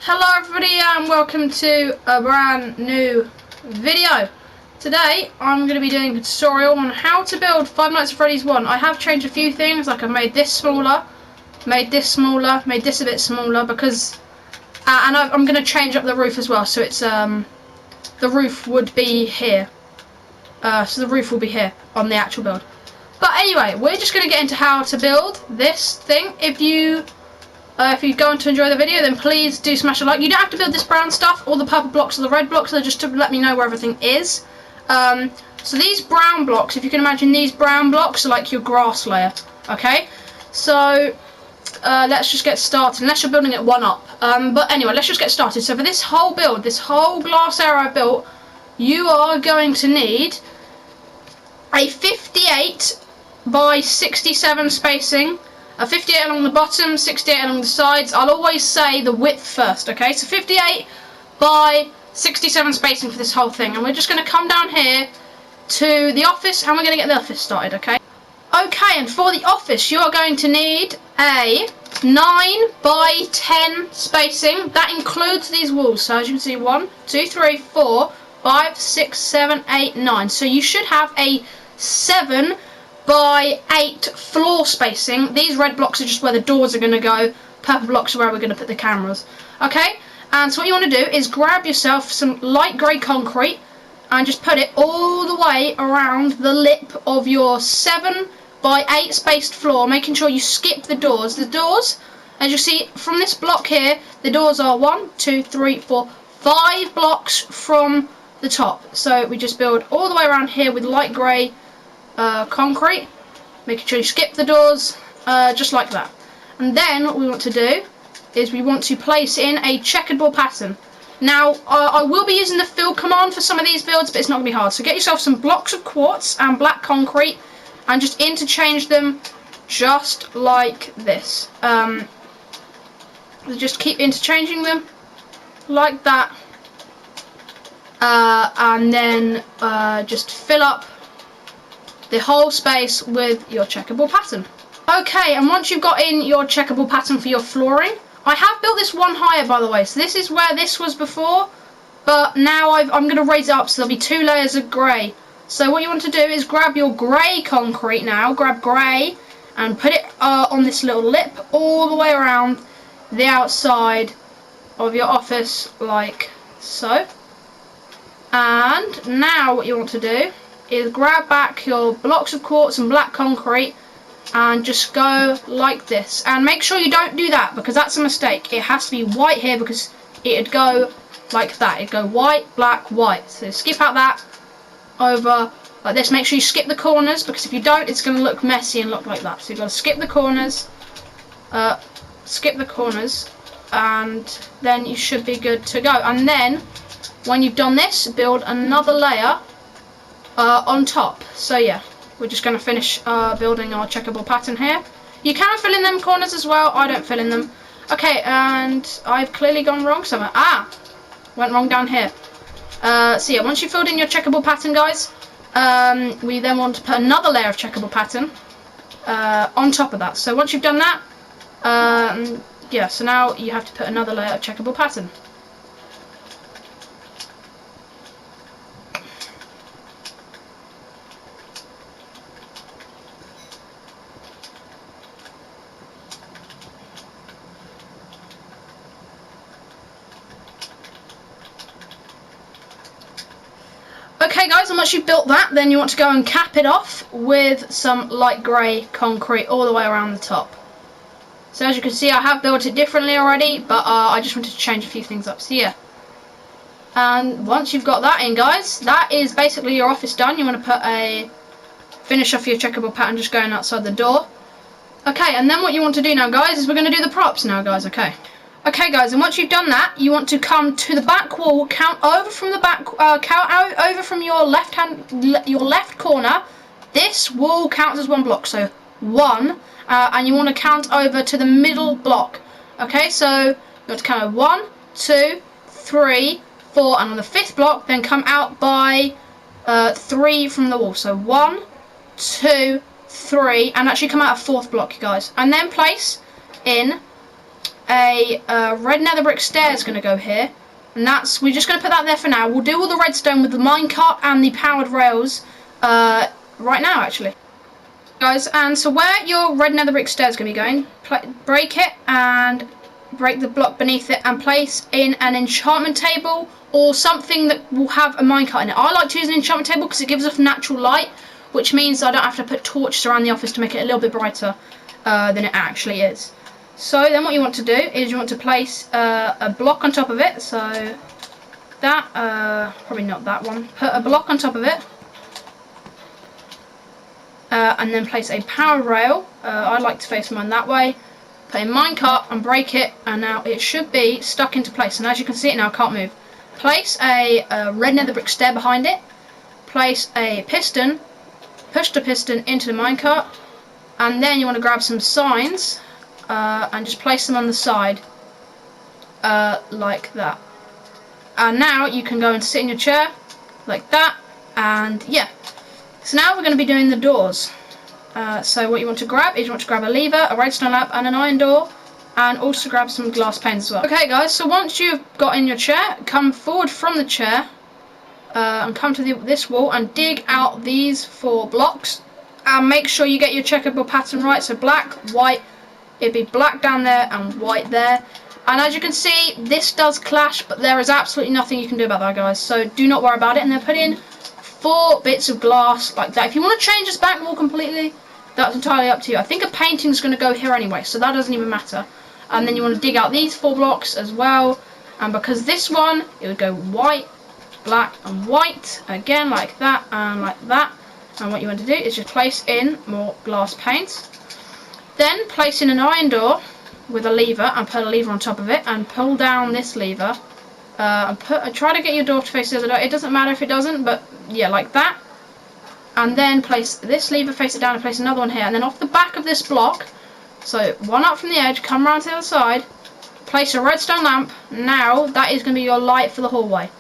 Hello everybody and welcome to a brand new video. Today I'm going to be doing a tutorial on how to build Five Nights at Freddy's 1. I have changed a few things, like I've made this smaller, made this a bit smaller because and I'm going to change up the roof as well, so it's the roof would be here. So the roof will be here on the actual build. But anyway, we're just going to get into how to build this thing. If you're going to enjoy the video, then please do smash a like. You don't have to build this brown stuff, or the purple blocks, or the red blocks, so just to let me know where everything is. So these brown blocks, if you can imagine, these brown blocks are like your grass layer, okay? So let's just get started, unless you're building it one up. But anyway, let's just get started. So for this whole build, this whole glass area I built, you are going to need a 58 by 67 spacing. A 58 along the bottom, 68 along the sides. I'll always say the width first, okay? So 58 by 67 spacing for this whole thing. And we're just going to come down here to the office and we're going to get the office started, okay? Okay, and for the office you are going to need a 9 by 10 spacing. That includes these walls. So as you can see, 1, 2, 3, 4, 5, 6, 7, 8, 9. So you should have a 7 by 8 floor spacing. These red blocks are just where the doors are going to go. Purple blocks are where we're going to put the cameras. Okay, and so what you want to do is grab yourself some light grey concrete and just put it all the way around the lip of your 7 by 8 spaced floor, making sure you skip the doors. The doors, as you see from this block here, the doors are 1, 2, 3, 4, 5 blocks from the top. So we just build all the way around here with light grey concrete, making sure you skip the doors, just like that. And then what we want to do is we want to place in a checkerboard pattern. Now I will be using the fill command for some of these builds, but it's not going to be hard. So get yourself some blocks of quartz and black concrete and just interchange them just like this. Just keep interchanging them like that, and then just fill up the whole space with your checkerboard pattern. Okay, and once you've got in your checkerboard pattern for your flooring, I have built this one higher, by the way, so this is where this was before, but now I'm going to raise it up, so there'll be 2 layers of grey. So what you want to do is grab your grey concrete now, grab grey, and put it on this little lip all the way around the outside of your office, like so. And now what you want to do is grab back your blocks of quartz and black concrete and just go like this, and make sure you don't do that because that's a mistake. It has to be white here because it'd go like that. It'd go white, black, white. So skip out that over like this. Make sure you skip the corners, because if you don't, it's going to look messy and look like that. So you've got to skip the corners, and then you should be good to go. And then when you've done this, build another layer on top. So yeah, we're just going to finish building our checkerboard pattern here. You can fill in them corners as well. I don't fill in them. Okay, and I've clearly gone wrong somewhere. Went wrong down here. So yeah, once you've filled in your checkerboard pattern, guys, we then want to put another layer of checkerboard pattern on top of that. So once you've done that, yeah, so now you have to put another layer of checkerboard pattern. Okay guys, and once you've built that, then you want to go and cap it off with some light grey concrete all the way around the top. So as you can see, I have built it differently already, but I just wanted to change a few things up. So yeah, and once you've got that in, guys, that is basically your office done. You want to finish off your checkerboard pattern just going outside the door. Okay, and then what you want to do now, guys, is we're going to do the props now, guys. Okay guys, and once you've done that, you want to come to the back wall, count over from the back, count over from your left corner. This wall counts as 1 block, so 1, and you want to count over to the middle block. Okay, so you want to count 1, 2, 3, 4, and on the 5th block, then come out by 3 from the wall. So 1, 2, 3, and actually come out a 4th block, you guys, and then place in a red nether brick stairs going to go here. And we're just going to put that there for now. We'll do all the redstone with the minecart and the powered rails right now, actually. Guys, and so where your red nether brick stairs is going to be going, break it and break the block beneath it and place in an enchantment table or something that will have a minecart in it. I like to use an enchantment table because it gives off natural light, which means I don't have to put torches around the office to make it a little bit brighter than it actually is. So then what you want to do is you want to place a block on top of it. So that, probably not that one. Put a block on top of it. And then place a power rail. I like to face mine that way. Put a minecart and break it, and now it should be stuck into place. And as you can see it now, I can't move. Place a red nether brick stair behind it. Place a piston. Push the piston into the minecart, and then you want to grab some signs and just place them on the side like that. And now you can go and sit in your chair like that, and yeah. So now we're going to be doing the doors. So what you want to grab is you want to grab a lever, a redstone lamp and an iron door, and also grab some glass panes as well. Okay guys, so once you've got in your chair, come forward from the chair and come to this wall and dig out these 4 blocks, and make sure you get your checkerboard pattern right. So black, white, it'd be black down there and white there. And as you can see, this does clash, but there is absolutely nothing you can do about that, guys, so do not worry about it. And then put in 4 bits of glass like that. If you want to change this back wall completely, that's entirely up to you. I think a painting's going to go here anyway, so that doesn't even matter. And then you want to dig out these 4 blocks as well, and because this one, it would go white, black and white again like that and like that. And what you want to do is just place in more glass panes, then place in an iron door with a lever and put a lever on top of it and pull down this lever and try to get your door to face the other door. It doesn't matter if it doesn't, but yeah, like that. And then place this lever, face it down, and place another one here. And then off the back of this block, so one up from the edge, come around to the other side, place a redstone lamp. Now that is going to be your light for the hallway.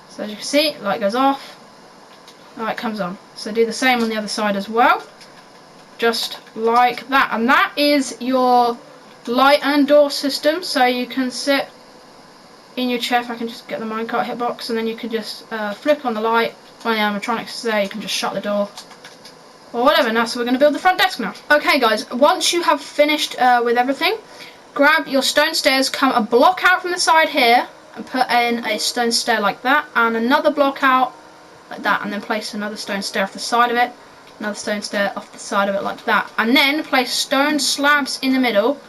So as you can see, light goes off, light comes on. So do the same on the other side as well, just like that. And that is your light and door system. So you can sit in your chair, if I can just get the minecart hitbox, and then you can just flip on the light. When the animatronics is there, you can just shut the door or whatever. Now, so we're going to build the front desk now. Okay guys, once you have finished with everything, grab your stone stairs, come a block out from the side here and put in a stone stair like that, and another block out like that, and then place another stone stair off the side of it, another stone stair off the side of it like that, and then place stone slabs in the middle,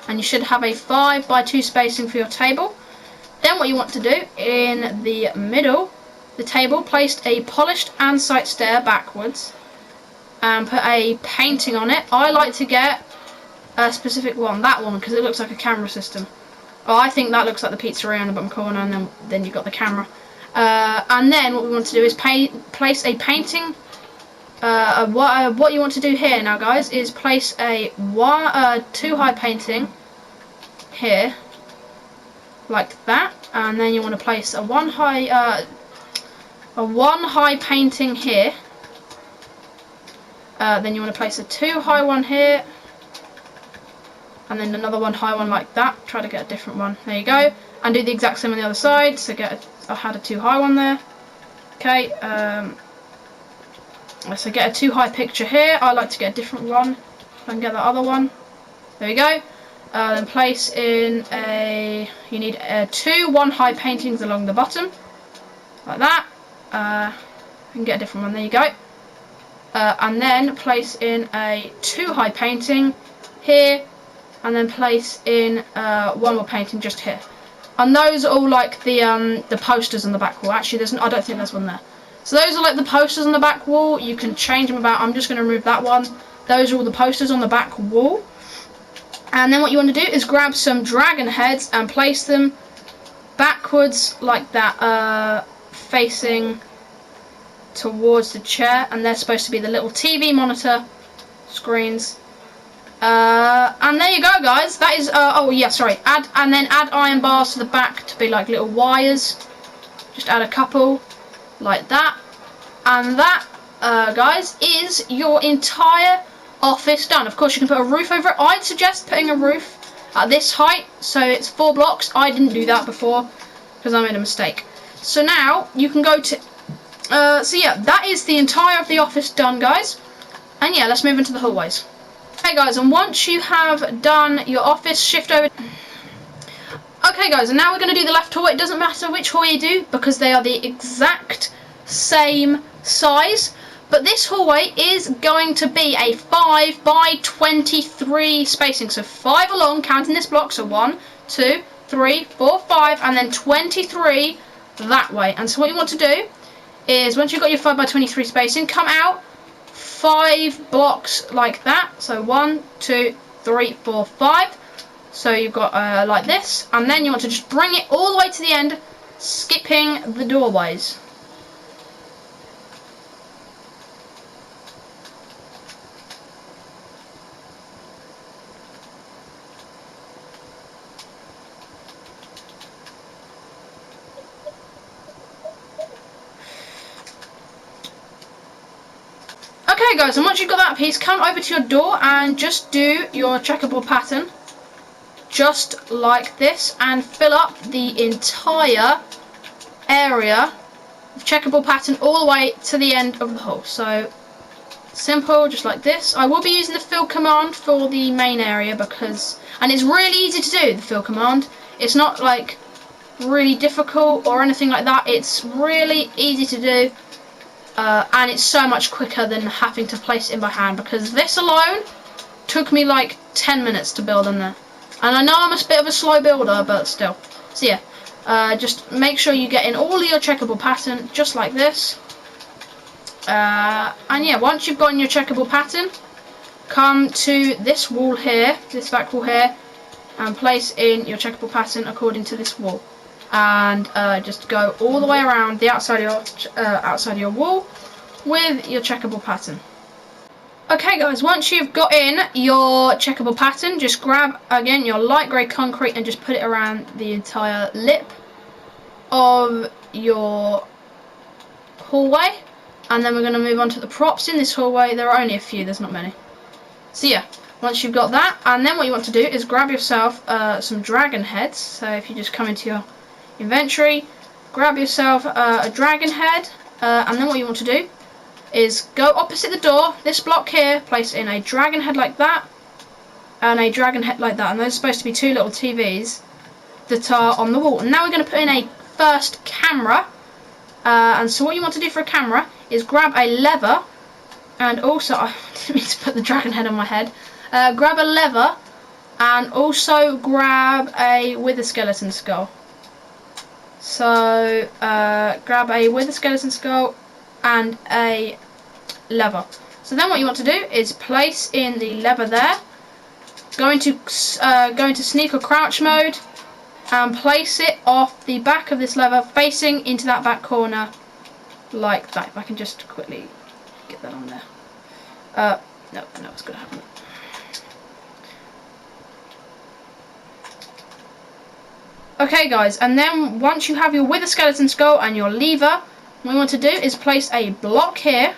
and you should have a 5x2 spacing for your table. Then what you want to do, in the middle, the table, placed a polished andesite stair backwards and put a painting on it. I like to get a specific one, that one, because it looks like a camera system. Oh, I think that looks like the pizzeria on the bottom corner, and then you've got the camera. And then what we want to do is place a painting. What you want to do here now, guys, is place a 2 high painting here, like that, and then you want to place a 1 high painting here. Then you want to place a 2 high one here, and then another 1 high one like that. Try to get a different one. There you go. And do the exact same on the other side. So I had a 2 high one there. Okay. So get a 2 high picture here. I like to get a different one. If I can get that other one. There we go. Then place in you need 2 1 high paintings along the bottom, like that. You can get a different one. There you go. And then place in a 2 high painting here, and then place in 1 more painting just here. And those are all like the posters on the back wall. Actually, I don't think there's one there. So those are like the posters on the back wall. You can change them about. I'm just going to remove that one. Those are all the posters on the back wall. And then what you want to do is grab some dragon heads and place them backwards like that, facing towards the chair, and they're supposed to be the little TV monitor screens. And there you go, guys. That is oh yeah, sorry. Add iron bars to the back to be like little wires. Just add a couple like that, and that, guys, is your entire office done. Of course, you can put a roof over it. I'd suggest putting a roof at this height, so it's 4 blocks. I didn't do that before because I made a mistake. So now you can go to so yeah, that is the entire of the office done, guys. And yeah, let's move into the hallways. Okay guys, and once you have done your office, shift over. Okay guys, and now we're going to do the left hallway. It doesn't matter which hallway you do because they are the exact same size. But this hallway is going to be a 5 by 23 spacing. So 5 along, counting this block. So 1, 2, 3, 4, 5, and then 23 that way. And so what you want to do is, once you've got your 5 by 23 spacing, come out 5 blocks like that. So 1, 2, 3, 4, 5. So you've got like this, and then you want to just bring it all the way to the end, skipping the doorways. Okay guys, and once you've got that piece, come over to your door and just do your checkerboard pattern. Just like this, and fill up the entire area of checkerboard pattern all the way to the end of the hole. So simple, just like this. I will be using the fill command for the main area because, and it's really easy to do, the fill command. It's not like really difficult or anything like that. It's really easy to do, and it's so much quicker than having to place it in by hand, because this alone took me like 10 minutes to build in there. And I know I'm a bit of a slow builder, but still. So yeah, just make sure you get in all of your checkerboard pattern, just like this. And yeah, once you've gotten your checkerboard pattern, come to this wall here, this back wall here, and place in your checkerboard pattern according to this wall. And just go all the way around the outside of your wall with your checkerboard pattern. Okay guys, once you've got in your checkerboard pattern, just grab again your light grey concrete and just put it around the entire lip of your hallway. And then we're going to move on to the props in this hallway. There are only a few, there's not many. So yeah, once you've got that, and then what you want to do is grab yourself some dragon heads. So if you just come into your inventory, grab yourself a dragon head, and then what you want to do is go opposite the door, this block here, place in a dragon head like that, and a dragon head like that, and those are supposed to be 2 little TVs that are on the wall. And now we're going to put in a first camera, and so what you want to do for a camera is grab a lever, and also, I didn't mean to put the dragon head on my head, grab a lever, and also grab a wither skeleton skull. So, grab a wither skeleton skull, and a lever. So then what you want to do is place in the lever there, go into sneak or crouch mode, and place it off the back of this lever facing into that back corner like that. If I can just quickly get that on there. No, it's gonna happen. Okay guys, and then once you have your wither skeleton skull and your lever, what we want to do is place a block here,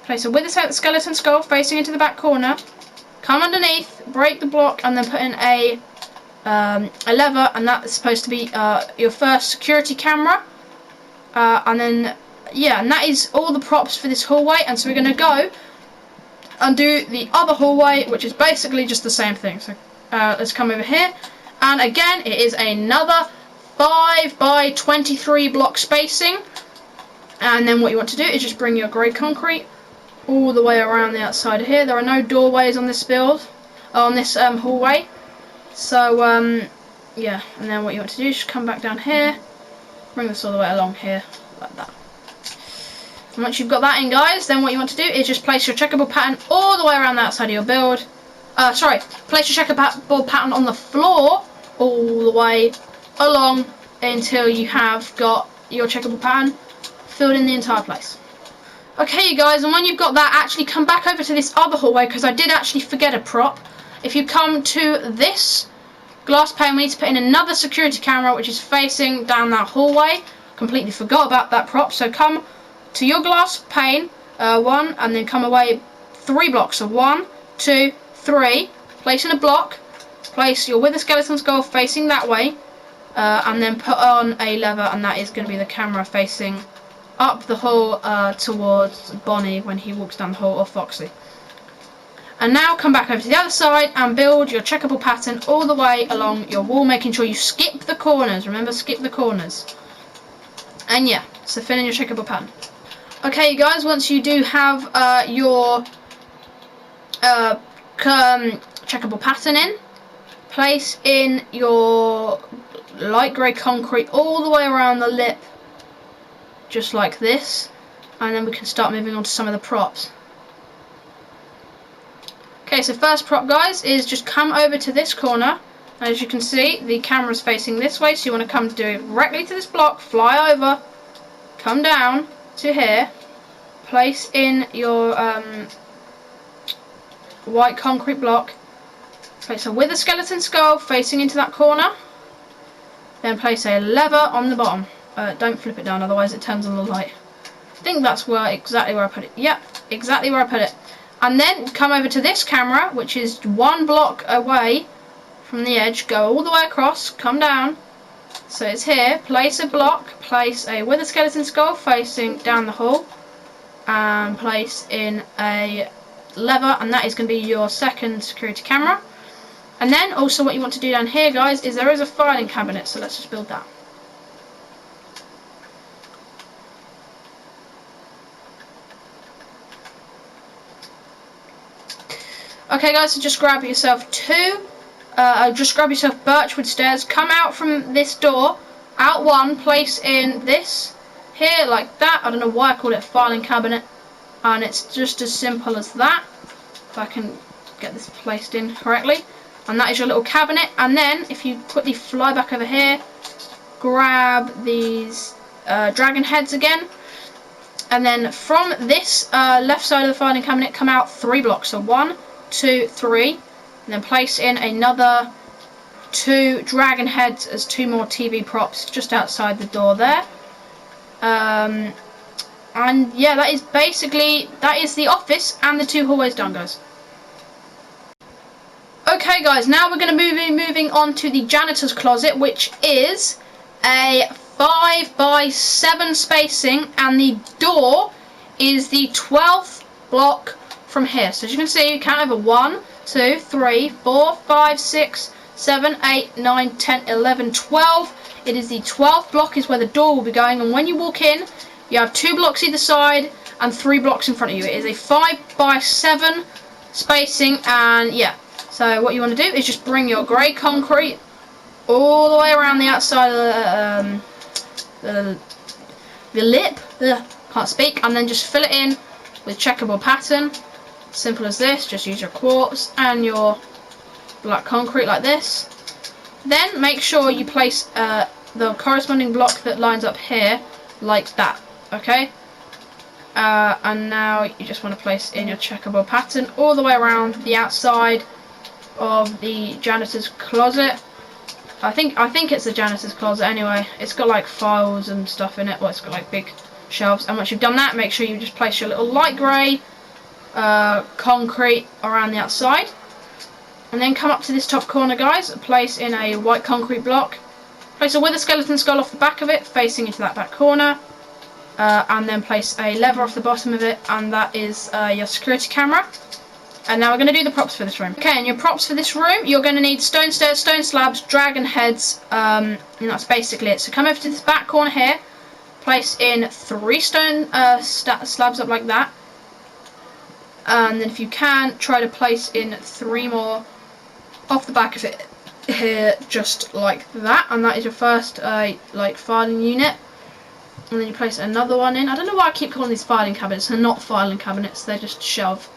place a wither skeleton skull facing into the back corner, come underneath, break the block, and then put in a lever, and that's supposed to be your first security camera. And then, yeah, and that is all the props for this hallway. And so we're going to go and do the other hallway, which is basically just the same thing. So let's come over here, and again, it is another 5 by 23 block spacing. And then what you want to do is just bring your grey concrete all the way around the outside of here. There are no doorways on this build, on this hallway. So yeah, and then what you want to do is just come back down here, bring this all the way along here like that. And once you've got that in, guys, then what you want to do is just place your checkerboard pattern all the way around the outside of your build. Place your checkerboard pattern on the floor all the way along until you have got your checkerboard pattern filled in the entire place. Okay, you guys, and when you've got that, actually come back over to this other hallway, because I did actually forget a prop. If you come to this glass pane, we need to put in another security camera, which is facing down that hallway. Completely forgot about that prop. So come to your glass pane, 1, and then come away 3 blocks. So 1, 2, 3. Place in a block, place your wither skeleton skull facing that way, and then put on a lever, and that is going to be the camera facing up the hall towards Bonnie when he walks down the hall, or Foxy. And now come back over to the other side and build your checkable pattern all the way along your wall, making sure you skip the corners. Remember, skip the corners. And yeah, so fill in your checkable pattern. Okay guys, once you do have your checkable pattern in, place in your light grey concrete all the way around the lip, just like this, and then we can start moving on to some of the props. Okay, so first prop, guys, is just come over to this corner. And as you can see, the camera's facing this way, so you want to come directly to this block, fly over, come down to here, place in your white concrete block, place a wither skeleton skull facing into that corner, then place a lever on the bottom. Don't flip it down, otherwise it turns on the light. I think that's exactly where I put it. Yep, exactly where I put it. And then come over to this camera, which is 1 block away from the edge. Go all the way across, come down. So it's here. Place a block, place a wither skeleton skull facing down the hall, and place in a lever, and that is going to be your second security camera. And then also what you want to do down here, guys, is there is a filing cabinet, so let's just build that. Okay guys, so just grab yourself birchwood stairs, come out from this door, out one, place in this here like that. I don't know why I call it a filing cabinet, and it's just as simple as that, if I can get this placed in correctly. And that is your little cabinet. And then if you quickly fly back over here, grab these dragon heads again, and then from this left side of the filing cabinet come out 3 blocks, so 1, 2, 3, and then place in another 2 dragon heads as 2 more TV props just outside the door there. And yeah, that is the office and the 2 hallways done, guys. Okay guys, now we're going to be moving on to the janitor's closet, which is a 5x7 spacing, and the door is the 12th block from here. So as you can see, you count over 1, 2, 3, 4, 5, 6, 7, 8, 9, 10, 11, 12. It is the 12th block is where the door will be going, and when you walk in, you have 2 blocks either side and 3 blocks in front of you. It is a 5x7 spacing, and yeah. So what you want to do is just bring your grey concrete all the way around the outside of the lip, can't speak, and then just fill it in with checkable pattern. Simple as this. Just use your quartz and your black concrete like this. Then make sure you place the corresponding block that lines up here like that, okay? And now you just want to place in your checkable pattern all the way around the outside of the janitor's closet. I think it's the janitor's closet anyway. It's got like files and stuff in it. Well, it's got like big shelves. And once you've done that, make sure you just place your little light grey concrete around the outside. And then come up to this top corner, guys. Place in a white concrete block. Place a wither skeleton skull off the back of it, facing into that back corner. And then place a lever off the bottom of it, and that is your security camera. And now we're going to do the props for this room. Okay, and your props for this room, you're going to need stone stairs, stone slabs, dragon heads, and that's basically it. So come over to this back corner here, place in 3 stone slabs up like that, and then if you can, try to place in 3 more off the back of it here, just like that, and that is your first like filing unit. And then you place another one in. I don't know why I keep calling these filing cabinets. They're not filing cabinets, they're just shelves.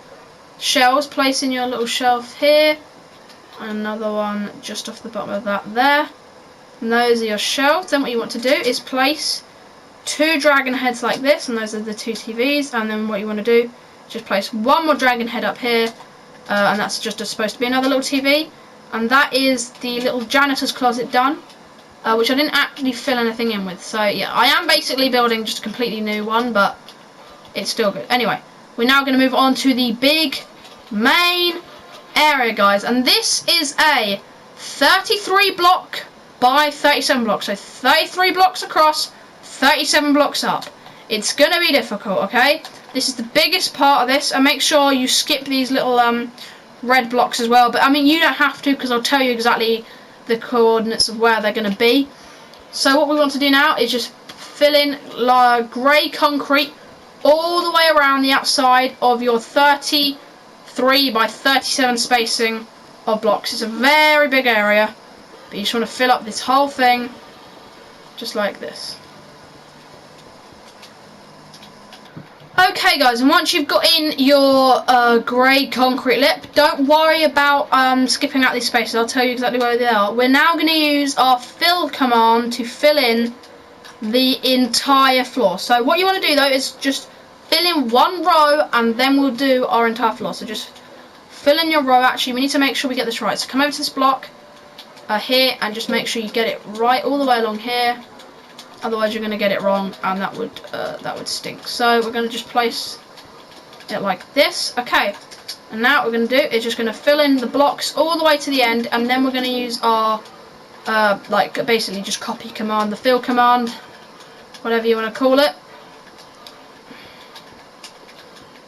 Place in your little shelf here, and another one just off the bottom of that there, and those are your shelves. Then what you want to do is place 2 dragon heads like this, and those are the 2 TVs. And then what you want to do is just place 1 more dragon head up here, and that's just supposed to be another little TV, and that is the little janitor's closet done, which I didn't actually fill anything in with. So yeah, I am basically building just a completely new one, but it's still good. Anyway, we're now going to move on to the big main area, guys, and this is a 33 block by 37 blocks. So 33 blocks across, 37 blocks up. It's going to be difficult, okay? This is the biggest part of this, and make sure you skip these little red blocks as well. But I mean, you don't have to, because I'll tell you exactly the coordinates of where they're going to be. So what we want to do now is just fill in grey concrete all the way around the outside of your 33 by 37 spacing of blocks. It's a very big area, but you just want to fill up this whole thing just like this. Okay guys, and once you've got in your grey concrete lip, don't worry about skipping out these spaces. I'll tell you exactly where they are. We're now going to use our fill command to fill in the entire floor. So what you want to do though is just fill in one row, and then we'll do our entire floor. So just fill in your row. Actually, we need to make sure we get this right. So come over to this block here, and just make sure you get it right all the way along here. Otherwise you're going to get it wrong, and that would stink. So we're going to just place it like this. Okay, and now what we're going to do is just going to fill in the blocks all the way to the end, and then we're going to use our like basically just copy command, the fill command, whatever you want to call it.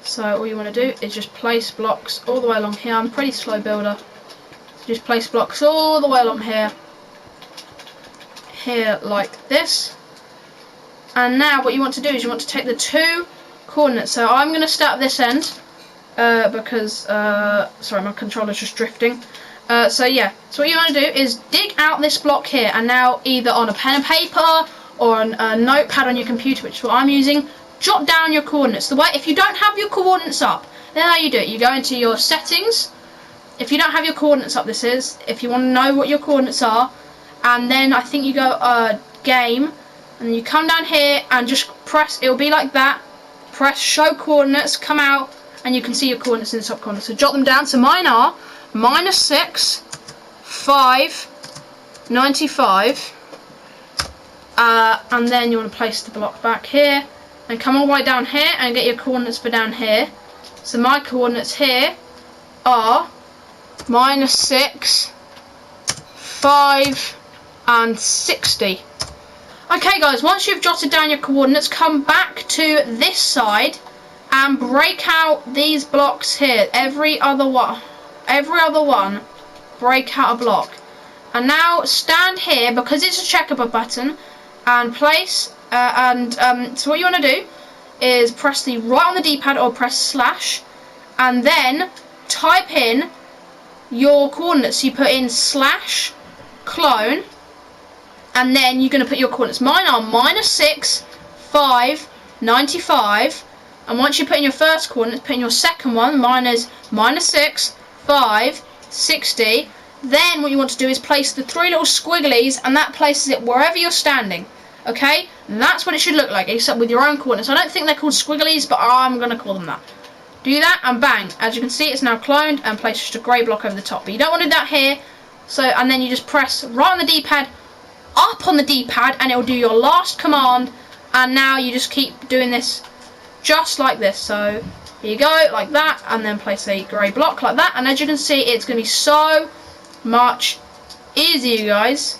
So all you want to do is just place blocks all the way along here. I'm a pretty slow builder. Just place blocks all the way along here like this. And now what you want to do is you want to take the two coordinates. So I'm going to start at this end because sorry, my controller's just drifting. So yeah, so what you want to do is dig out this block here, and now either on a pen and paper or on a notepad on your computer, which is what I'm using, jot down your coordinates. The way, if you don't have your coordinates up, then how you do it, you go into your settings. If you don't have your coordinates up, this is, if you want to know what your coordinates are, and then I think you go game, and you come down here and just press, it'll be like that, press show coordinates, come out, and you can see your coordinates in the top corner. So jot them down. So mine are -6, 5, 95, and then you want to place the block back here, and come all the way down here and get your coordinates for down here. So my coordinates here are -6, 5, and 60. Okay guys, once you've jotted down your coordinates, come back to this side and break out these blocks here. Every other one, break out a block. And now stand here, because it's a checkerboard button, and place so what you want to do is press the right on the D-pad or press slash, and then type in your coordinates. You put in slash clone, and then you're going to put your coordinates. Mine are -6, 5, 95, and once you put in your first coordinate, put in your second one. Mine is -6, 5, 60. Then what you want to do is place the three little squigglies, and that places it wherever you're standing. Okay, and that's what it should look like, except with your own coordinates. I don't think they're called squigglies, but I'm going to call them that. Do that, and bang, as you can see, it's now cloned, and place just a grey block over the top. But you don't want to do that here. So, and then you just press right on the D-pad, up on the D-pad, and it will do your last command. And now you just keep doing this just like this. So here you go, like that, and then place a grey block like that. And as you can see, it's going to be so much easier, guys.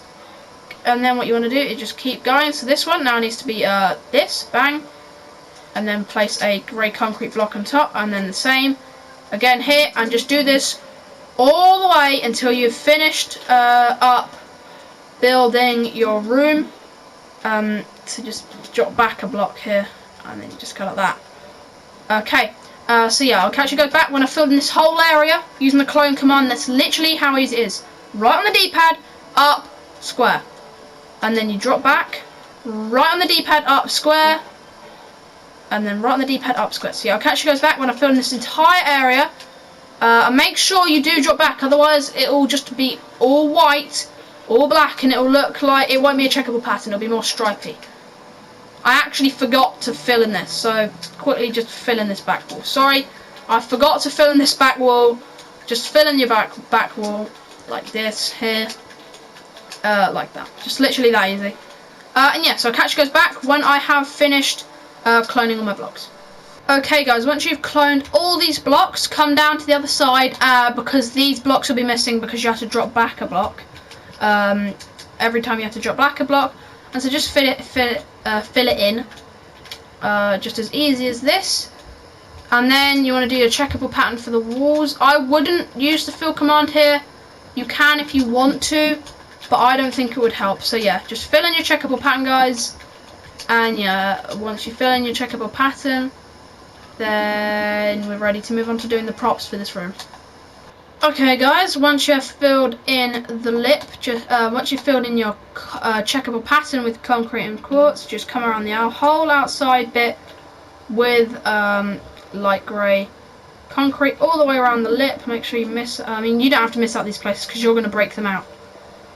And then what you want to do is just keep going. So this one now needs to be this, bang, and then place a grey concrete block on top, and then the same again here, and just do this all the way until you've finished up building your room. So just drop back a block here, and then you just go like that. Okay, so yeah, I'll catch you guys back when I've filled in this whole area using the clone command. That's literally how easy it is. Right on the D-pad, up, square. And then you drop back, right on the D-pad, up, square. And then right on the D-pad, up, square. So yeah, I'll catch you guys back when I've filled in this entire area. And make sure you do drop back, otherwise it will just be all white, all black, and it will look like, it won't be a checkable pattern, it'll be more stripy. I actually forgot to fill in this, so quickly just fill in this back wall. Sorry, I forgot to fill in this back wall. Just fill in your back wall like this here, like that. Just literally that easy. And yeah, so I'll catch you guys back when I have finished cloning all my blocks. Okay guys, once you've cloned all these blocks, come down to the other side because these blocks will be missing because you have to drop back a block. Every time you have to drop back a block, and so just fill it in, just as easy as this. And then you want to do your checkable pattern for the walls. I wouldn't use the fill command here. You can if you want to, but I don't think it would help. So yeah, just fill in your checkable pattern, guys. And yeah, once you fill in your checkable pattern, then we're ready to move on to doing the props for this room. Okay guys, once you have filled in the lip, once you've filled in your checkable pattern with concrete and quartz, just come around the whole outside bit with light grey concrete all the way around the lip. Make sure you you don't have to miss out these places because you're going to break them out.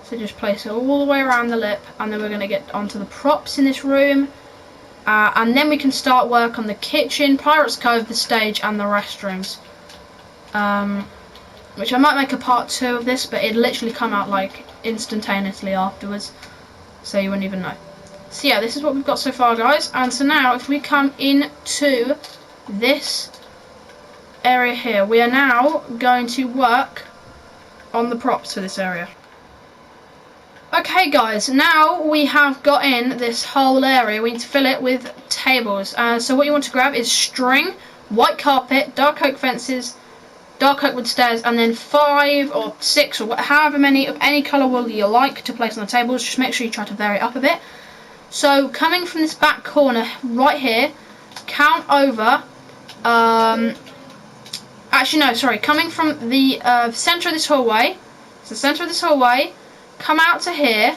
So just place it all the way around the lip, and then we're going to get onto the props in this room. And then we can start work on the kitchen, Pirates Cove, the stage, and the restrooms. Which I might make a part 2 of this, but it'd literally come out like instantaneously afterwards, so you wouldn't even know. So yeah, this is what we've got so far, guys. And so now, if we come into this area here, we are now going to work on the props for this area. Okay guys, now we have got in this whole area, we need to fill it with tables. So what you want to grab is string, white carpet, dark oak fences, dark oak wood stairs, and then 5 or 6 or however many of any colour wool you like to place on the tables. Just make sure you try to vary it up a bit. So coming from this back corner right here, count over, actually no, sorry, coming from the centre of this hallway, so the centre of this hallway, come out to here,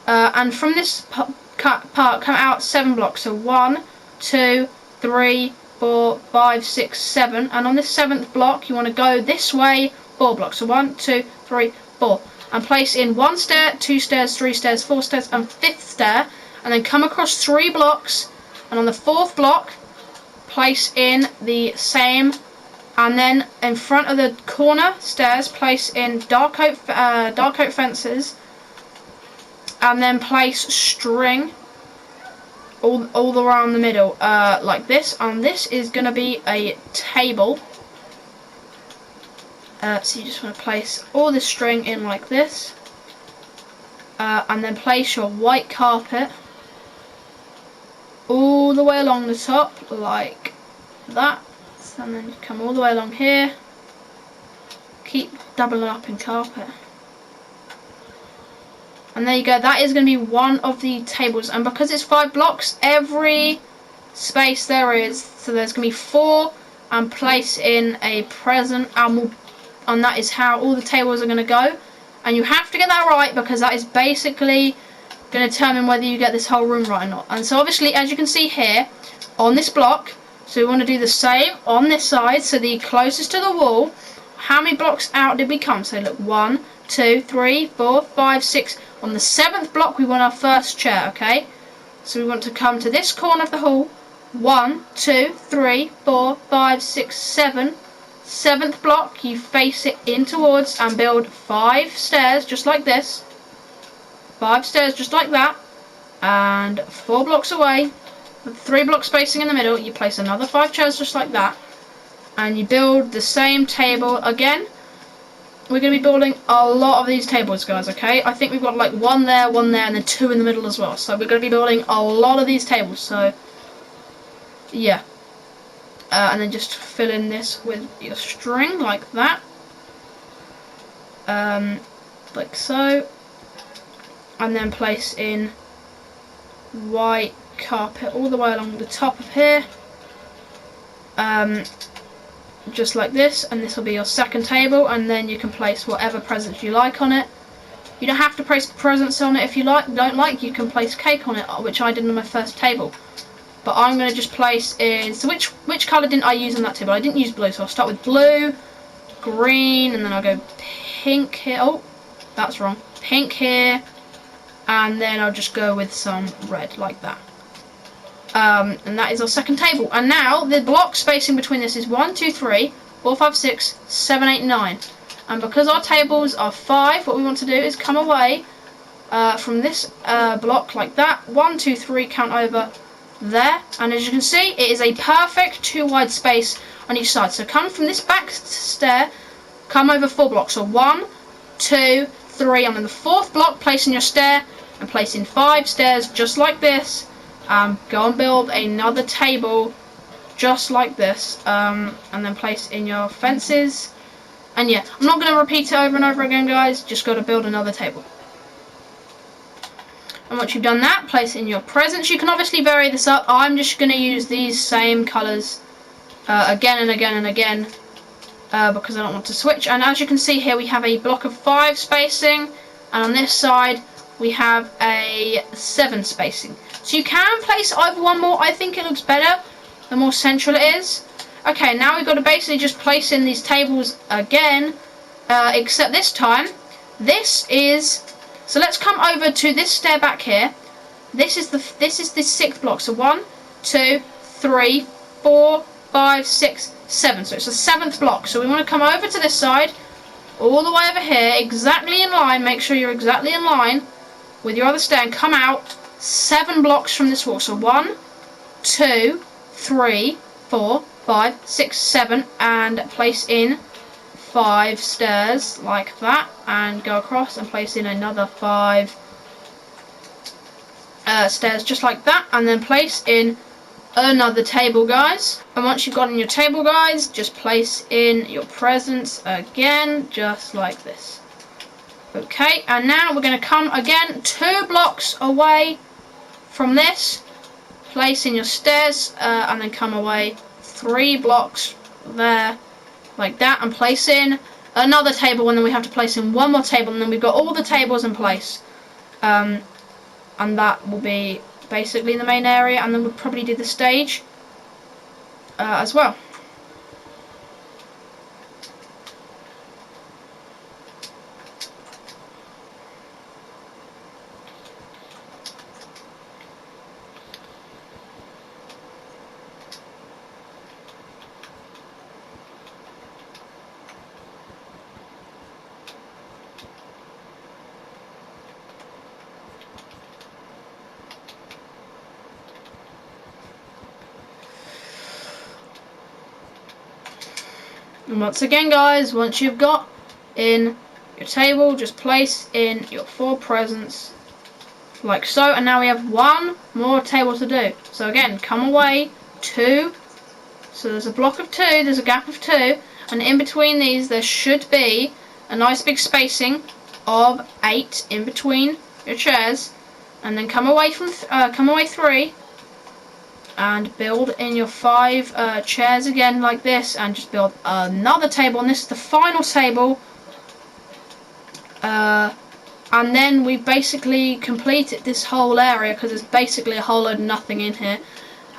and from this part come out 7 blocks. So 1, 2, 3, 4, 5, 6, 7, and on this 7th block you want to go this way 4 blocks. So 1, 2, 3, 4, and place in 1 stair, 2 stairs, 3 stairs, 4 stairs, and 5th stair, and then come across 3 blocks, and on the 4th block place in the same, and then in front of the corner stairs place in dark oak fences, and then place string all around the middle, like this. And this is going to be a table, so you just want to place all this string in like this, and then place your white carpet all the way along the top like that. And then you come all the way along here, keep doubling up in carpet, and there you go. That is going to be one of the tables, and because it's 5 blocks, every space there is, so there's going to be 4, and place in a present, and that is how all the tables are going to go. And you have to get that right, because that is basically going to determine whether you get this whole room right or not. And so obviously, as you can see here on this block, so we want to do the same on this side. So the closest to the wall, how many blocks out did we come? So look, 1, 2, 3, 4, 5, 6. On the 7th block we want our first chair, okay? So we want to come to this corner of the hall. 1, 2, 3, 4, 5, 6, 7. 7th block, you face it in towards and build 5 stairs just like this. 5 stairs just like that. And 4 blocks away, with 3 blocks spacing in the middle, you place another 5 chairs just like that, and you build the same table again. We're going to be building a lot of these tables, guys, okay? I think we've got like 1 there, 1 there, and then 2 in the middle as well. So we're going to be building a lot of these tables, so yeah. And then just fill in this with your string like that, like so, and then place in white carpet all the way along the top of here, just like this, and this will be your second table. And then you can place whatever presents you like on it. You don't have to place presents on it if you don't like. You can place cake on it, which I did on my first table. But I'm going to just place in, so which colour didn't I use on that table? I didn't use blue, so I'll start with blue, green, and then I'll go pink here. Oh, that's wrong. Pink here, and then I'll just go with some red like that. And that is our second table. And now the block spacing between this is 1, 2, 3, 4, 5, 6, 7, 8, 9. And because our tables are 5, what we want to do is come away from this block like that. 1, 2, 3, count over, there, and as you can see, it is a perfect 2 wide space on each side. So come from this back stair, come over 4 blocks. So 1, 2, 3. I'm in the 4th block, placing your stair, and placing 5 stairs just like this. Go and build another table just like this, and then place in your fences. And yeah, I'm not going to repeat it over and over again, guys. Just got to build another table. And once you've done that, place in your presents. You can obviously vary this up. I'm just going to use these same colours again and again and again because I don't want to switch. And as you can see here, we have a block of 5 spacing, and on this side we have a 7 spacing. So you can place either one more. I think it looks better the more central it is. Okay, now we've got to basically just place in these tables again, except this time, this is, so let's come over to this stair back here. This is the 6th block, so 1, 2, 3, 4, 5, 6, 7, so it's the 7th block. So we want to come over to this side, all the way over here, exactly in line, make sure you're exactly in line with your other stair, and come out 7 blocks from this wall, so 1, 2, 3, 4, 5, 6, 7, and place in 5 stairs like that, and go across and place in another 5 stairs just like that, and then place in another table, guys. And once you've got in your table, guys, just place in your presents again just like this. Okay, and now we're going to come again 2 blocks away from this, place in your stairs, and then come away 3 blocks there like that, and place in another table, and then we have to place in 1 more table, and then we've got all the tables in place, and that will be basically the main area, and then we'll probably do the stage as well. And once again, guys, once you've got in your table, just place in your 4 presents like so, and now we have 1 more table to do. So again, come away 2, so there's a block of 2, there's a gap of 2, and in between these there should be a nice big spacing of 8 in between your chairs, and then come away 3 and build in your 5 chairs again like this, and just build another table, and this is the final table, and then we basically completed this whole area, because there's basically a whole load of nothing in here.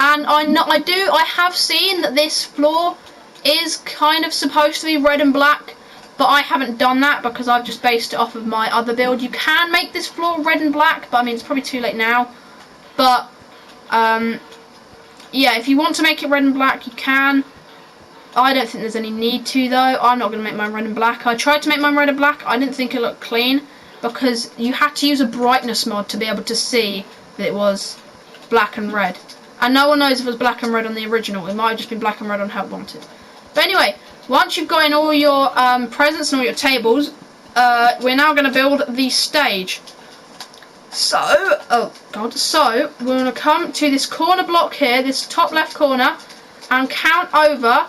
And I have seen that this floor is kind of supposed to be red and black, but I haven't done that because I've just based it off of my other build. You can make this floor red and black, but I mean it's probably too late now. But yeah, if you want to make it red and black, you can. I don't think there's any need to, though. I'm not going to make mine red and black. I tried to make mine red and black. I didn't think it looked clean because you had to use a brightness mod to be able to see that it was black and red. And no one knows if it was black and red on the original. It might have just been black and red on Help Wanted. But anyway, once you've got in all your presents and all your tables, we're now going to build the stage. So, so we're going to come to this corner block here, this top left corner, and count over.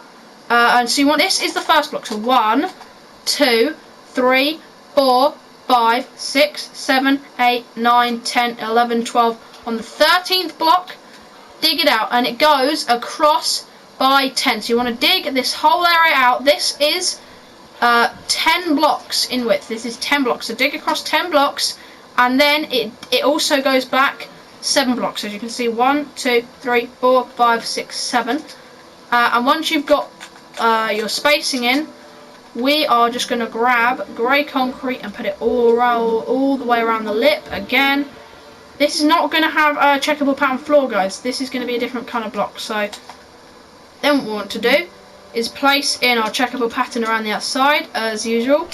And so you want, this is the first block. So 1, 2, 3, 4, 5, 6, 7, 8, 9, 10, 11, 12. On the 13th block, dig it out, and it goes across by 10. So you want to dig this whole area out. This is 10 blocks in width. This is 10 blocks. So dig across 10 blocks. And then it also goes back 7 blocks. As you can see, 1, 2, 3, 4, 5, 6, 7. And once you've got your spacing in, we are just going to grab grey concrete and put it all the way around the lip again. This is not going to have a checkable pattern floor, guys. This is going to be a different kind of block. So then what we want to do is place in our checkable pattern around the outside as usual.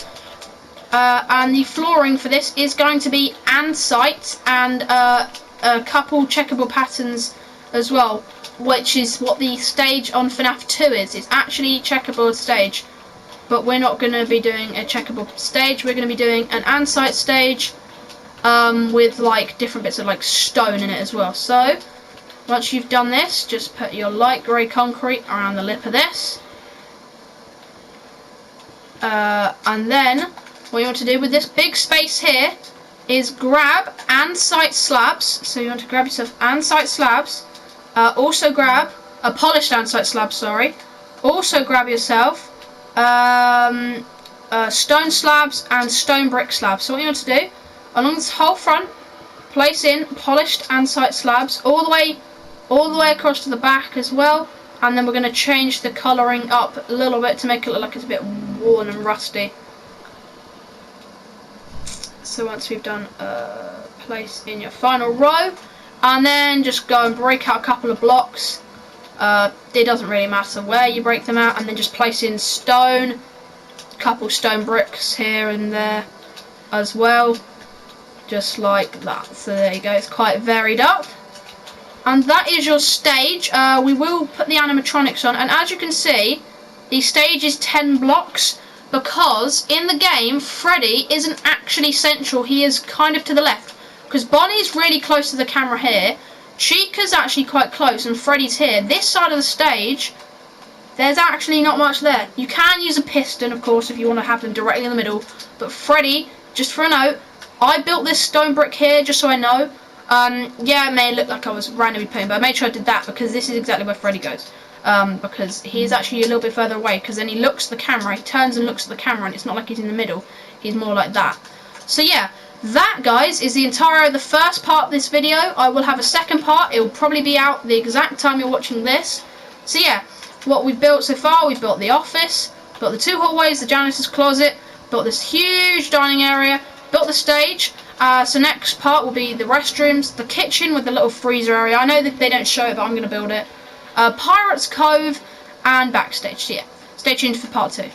And the flooring for this is going to be andesite and a couple checkable patterns as well, which is what the stage on FNAF 2 is. It's actually a checkerboard stage, but we're not going to be doing a checkerboard stage. We're going to be doing an andesite stage with like different bits of like stone in it as well. So once you've done this, just put your light grey concrete around the lip of this. And then what you want to do with this big space here is grab andesite slabs. So you want to grab yourself andesite slabs. Also grab a polished andesite slab, sorry. Also grab yourself stone slabs and stone brick slabs. So what you want to do, along this whole front, place in polished andesite slabs all the way across to the back as well. And then we're going to change the colouring up a little bit to make it look like it's a bit worn and rusty. So once we've done place in your final row, and then just go and break out a couple of blocks. It doesn't really matter where you break them out, and then just place in stone, a couple stone bricks here and there as well, just like that. So there you go, it's quite varied up. And that is your stage. We will put the animatronics on, and as you can see, the stage is 10 blocks, because in the game, Freddy isn't actually central, he is kind of to the left. Because Bonnie's really close to the camera here, Chica's actually quite close, and Freddy's here. This side of the stage, there's actually not much there. You can use a piston, of course, if you want to have them directly in the middle, but Freddy, just for a note, I built this stone brick here, just so I know. Yeah, it may look like I was randomly putting, but I made sure I did that because this is exactly where Freddy goes. Because he's actually a little bit further away, because then he looks at the camera, he turns and looks at the camera, and it's not like he's in the middle, he's more like that. So yeah, that, guys, is the entire of the first part of this video. I will have a second part, it will probably be out the exact time you're watching this. So yeah, what we've built so far, we've built the office, built the 2 hallways, the janitor's closet, built this huge dining area, built the stage. So next part will be the restrooms, the kitchen with the little freezer area. I know that they don't show it, but I'm going to build it. Pirate's Cove and backstage. So yeah, stay tuned for part 2.